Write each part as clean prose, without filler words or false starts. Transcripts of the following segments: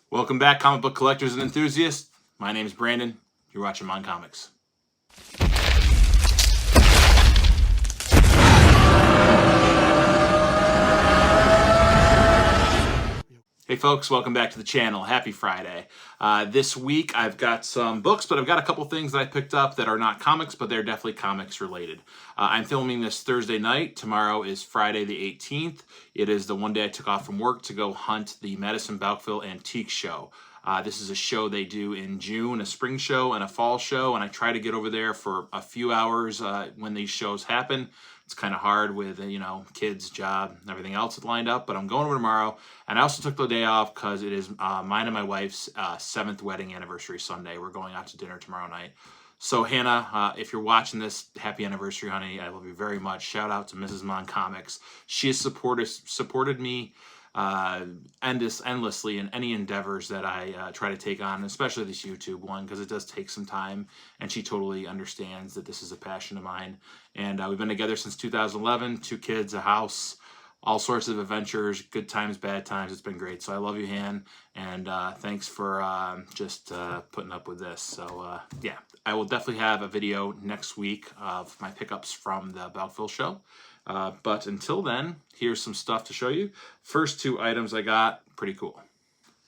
Welcome back, comic book collectors and enthusiasts. My name is Brandon. You're watching M.O.N.Comics. Hey folks, welcome back to the channel. Happy Friday. This week I've got some books, but I've got a couple things that I picked up that are not comics, but they're definitely comics related. I'm filming this Thursday night. Tomorrow is Friday the 18th. It is the one day I took off from work to go hunt the Madison Bouckville Antique Show. This is a show they do in June, a spring show and a fall show, and I try to get over there for a few hours when these shows happen. It's kind of hard with, kids, job, and everything else lined up, but I'm going over tomorrow. And I also took the day off because it is mine and my wife's 7th wedding anniversary Sunday. We're going out to dinner tomorrow night. So Hannah, if you're watching this, happy anniversary, honey. I love you very much. Shout out to Mrs. M.O.N.Comics. She has supported me endlessly in any endeavors that I try to take on, especially this YouTube one, because it does take some time, and she totally understands that this is a passion of mine. And we've been together since 2011, 2 kids, a house, all sorts of adventures, good times, bad times. It's been great. So I love you, Han, and thanks for just putting up with this. So yeah, I will definitely have a video next week of my pickups from the Bouckville show. But until then, here's some stuff to show you. First 2 items I got, pretty cool.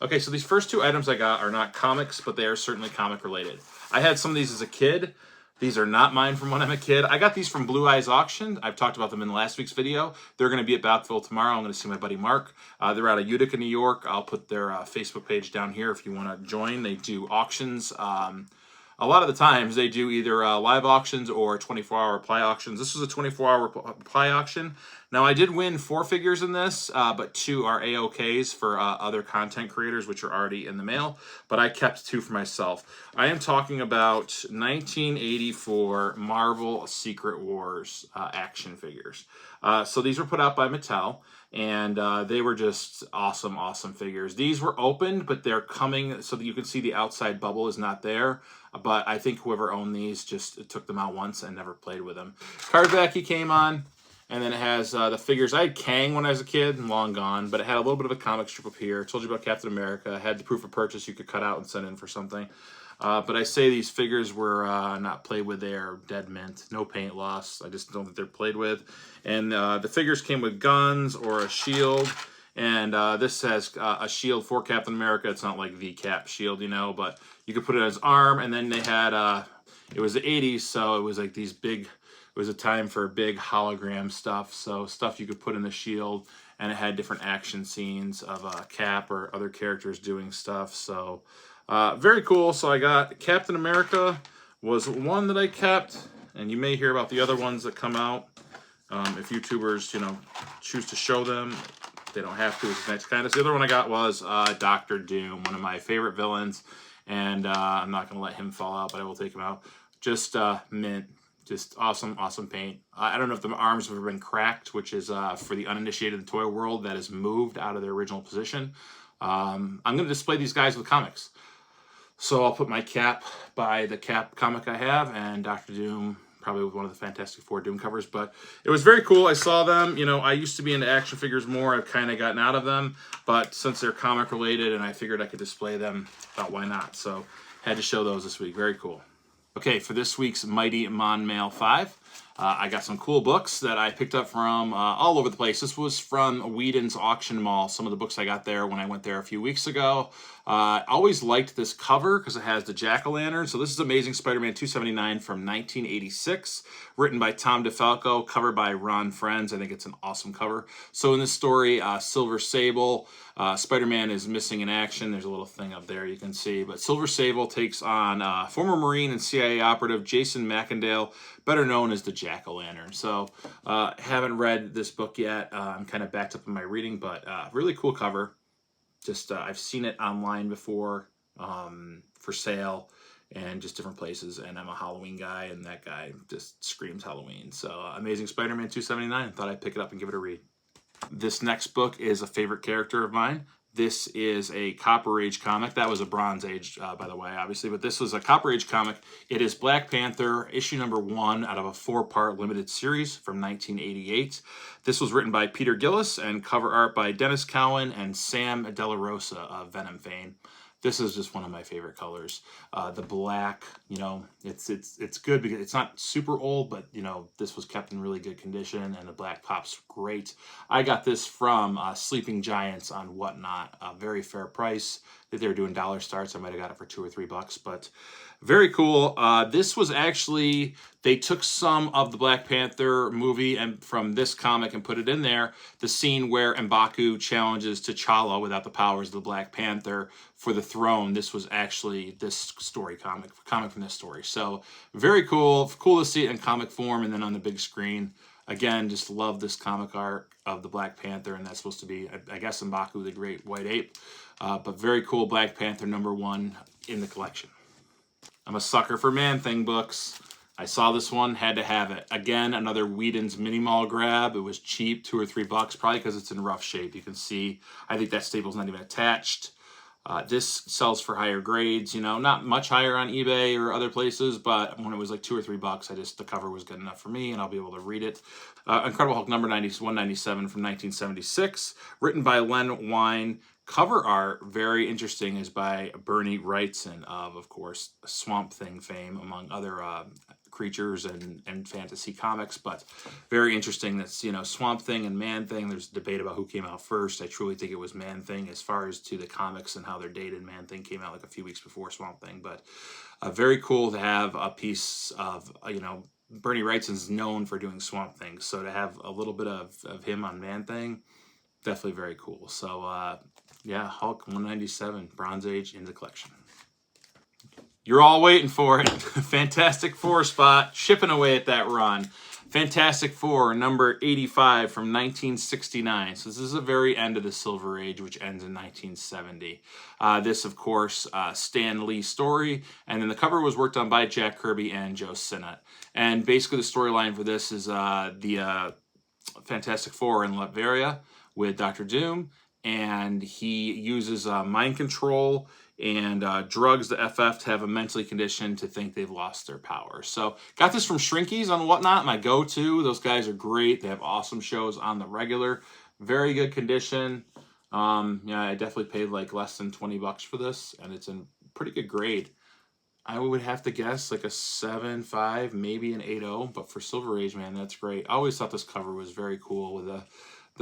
Okay, so these first 2 items I got are not comics, but they are certainly comic related. I had some of these as a kid. These are not mine from when I'm a kid. I got these from Blue Eyes Auction. I've talked about them in last week's video. They're going to be at Bouckville tomorrow. I'm going to see my buddy Mark. They're out of Utica, New York. I'll put their Facebook page down here if you want to join. They do auctions. A lot of the times they do either live auctions or 24-hour reply auctions. This was a 24-hour reply auction. Now, I did win 4 figures in this, but 2 are AOKs for other content creators, which are already in the mail. But I kept 2 for myself. I am talking about 1984 Marvel Secret Wars action figures. So these were put out by Mattel, and they were just awesome, awesome figures. These were opened, but they're coming so that you can see the outside bubble is not there. But I think whoever owned these just took them out once and never played with them. Card back he came on, and then it has the figures. I had Kang when I was a kid, long gone, but it had a little bit of a comic strip up here. Told you about Captain America. It had the proof of purchase you could cut out and send in for something. But I say these figures were not played with. They are dead mint. No paint loss. I just don't think they're played with. And the figures came with guns or a shield. And this has a shield for Captain America. It's not like the Cap shield, but you could put it on his arm. And then they had, it was the 80s, so it was like these big, it was a time for big hologram stuff. So stuff you could put in the shield. And it had different action scenes of Cap or other characters doing stuff. So very cool. So I got Captain America was one that I kept. And you may hear about the other ones that come out. If YouTubers, choose to show them. They don't have to. It's nice kind of. The other one I got was Dr. Doom, one of my favorite villains, and I'm not going to let him fall out, but I will take him out. Just mint, just awesome, awesome paint. I don't know if the arms have ever been cracked, which is for the uninitiated in the toy world that is moved out of their original position. I'm going to display these guys with comics. So I'll put my Cap by the Cap comic I have, and Dr. Doom, probably one of the Fantastic Four Doom covers, but it was very cool. I saw them. I used to be into action figures more. I've kind of gotten out of them, but since they're comic related and I figured I could display them, thought why not? So had to show those this week. Very cool. Okay, for this week's Mighty Monmail 5, I got some cool books that I picked up from all over the place. This was from Whedon's Auction Mall, some of the books I got there when I went there a few weeks ago. I always liked this cover because it has the jack-o'-lantern. So this is Amazing Spider-Man 279 from 1986, written by Tom DeFalco, covered by Ron Frenz. I think it's an awesome cover. So in this story, Silver Sable, Spider-Man is missing in action. There's a little thing up there you can see. But Silver Sable takes on former Marine and CIA operative Jason McIndale, better known as the Jack-o'-lantern. So haven't read this book yet. I'm kind of backed up in my reading, but really cool cover. Just I've seen it online before for sale and just different places. And I'm a Halloween guy, and that guy just screams Halloween. So Amazing Spider-Man 279. Thought I'd pick it up and give it a read. This next book is a favorite character of mine, This is a Copper Age comic. That was a Bronze Age, by the way, obviously, but this was a Copper Age comic. It is Black Panther, issue number 1 out of a 4-part limited series from 1988. This was written by Peter Gillis and cover art by Dennis Cowan and Sam De La Rosa of Venom fame. This is just one of my favorite colors. The black, you know, it's good because it's not super old, but, you know, this was kept in really good condition, and the black pops great. I got this from Sleeping Giants on Whatnot. A very fair price. If they were doing dollar starts, I might have got it for $2 or $3, but very cool. This was actually, they took some of the Black Panther movie and from this comic and put it in there. The scene where M'Baku challenges T'Challa without the powers of the Black Panther for the throne. This was actually this story comic from this story. So very cool. Cool to see it in comic form and then on the big screen. Again, just love this comic art of the Black Panther, and that's supposed to be, I guess, M'Baku the Great White Ape. But very cool Black Panther number 1 in the collection. I'm a sucker for Man-Thing books. I saw this one, had to have it. Again, another Whedon's Mini Mall grab. It was cheap, $2 or $3, probably because it's in rough shape. You can see, I think that staple's not even attached. This sells for higher grades, you know, not much higher on eBay or other places, but when it was like $2 or $3, the cover was good enough for me, and I'll be able to read it. Incredible Hulk number 197 from 1976, written by Len Wein. Cover art, very interesting, is by Bernie Wrightson of course, Swamp Thing fame, among other creatures and fantasy comics, but very interesting. That's, you know, Swamp Thing and Man-Thing. There's a debate about who came out first. I truly think it was Man-Thing as far as to the comics and how they're dated. Man-Thing came out like a few weeks before Swamp Thing, but very cool to have a piece of, you know, Bernie Wrightson's known for doing Swamp Thing, so to have a little bit of him on Man-Thing, definitely very cool. So, yeah, Hulk 197, Bronze Age in the collection. You're all waiting for it. Fantastic Four spot, chipping away at that run. Fantastic Four, number 85 from 1969. So this is the very end of the Silver Age, which ends in 1970. This, of course, Stan Lee story. And then the cover was worked on by Jack Kirby and Joe Sinnott. And basically the storyline for this is the Fantastic Four in Latveria with Dr. Doom. And he uses mind control and drugs the FF to have a mentally conditioned to think they've lost their power. So got this from Shrinky's on Whatnot, my go-to. Those guys are great. They have awesome shows on the regular. Very good condition. Yeah, I definitely paid like less than $20 for this, and it's in pretty good grade. I would have to guess like a 7.5, maybe an 8.0, but for Silver Age, man, that's great. I always thought this cover was very cool with the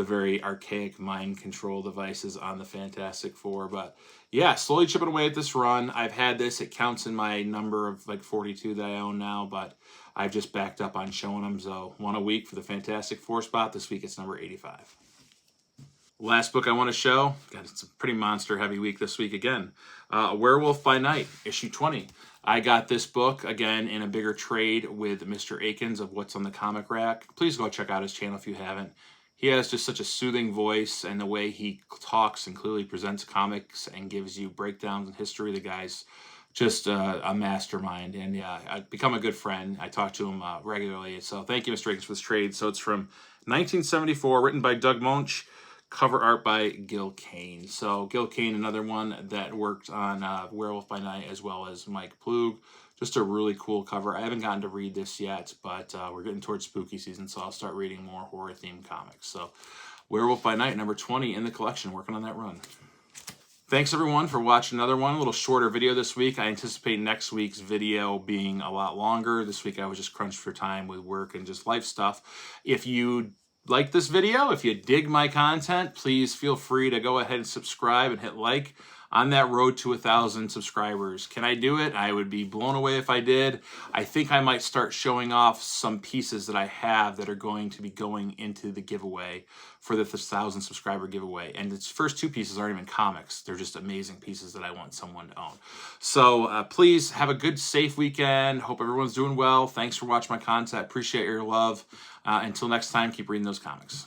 very archaic mind control devices on the Fantastic Four. But yeah, slowly chipping away at this run. I've had this. It counts in my number of like 42 that I own now, but I've just backed up on showing them. So 1 a week for the Fantastic Four spot. This week it's number 85. Last book I want to show. God, it's a pretty monster heavy week this week again. Werewolf by Night, issue 20. I got this book, again, in a bigger trade with Mr. Akins of What's on the Comic Rack. Please go check out his channel if you haven't. He has just such a soothing voice, and the way he talks and clearly presents comics and gives you breakdowns in history. The guy's just a mastermind, and yeah, I've become a good friend. I talk to him regularly, so thank you, Mr. Akins, for this trade. So it's from 1974, written by Doug Moench, cover art by Gil Kane. So Gil Kane, another one that worked on Werewolf by Night, as well as Mike Plug. Just a really cool cover. I haven't gotten to read this yet, but we're getting towards spooky season, so I'll start reading more horror-themed comics. So Werewolf by Night, number 20 in the collection, working on that run. Thanks, everyone, for watching another one. A little shorter video this week. I anticipate next week's video being a lot longer. This week I was just crunched for time with work and just life stuff. If you like this video, if you dig my content, please feel free to go ahead and subscribe and hit like. On that road to 1,000 subscribers. Can I do it? I would be blown away if I did. I think I might start showing off some pieces that I have that are going to be going into the giveaway for the 1,000 subscriber giveaway. And its first 2 pieces aren't even comics. They're just amazing pieces that I want someone to own. So please have a good, safe weekend. Hope everyone's doing well. Thanks for watching my content. Appreciate your love. Until next time, keep reading those comics.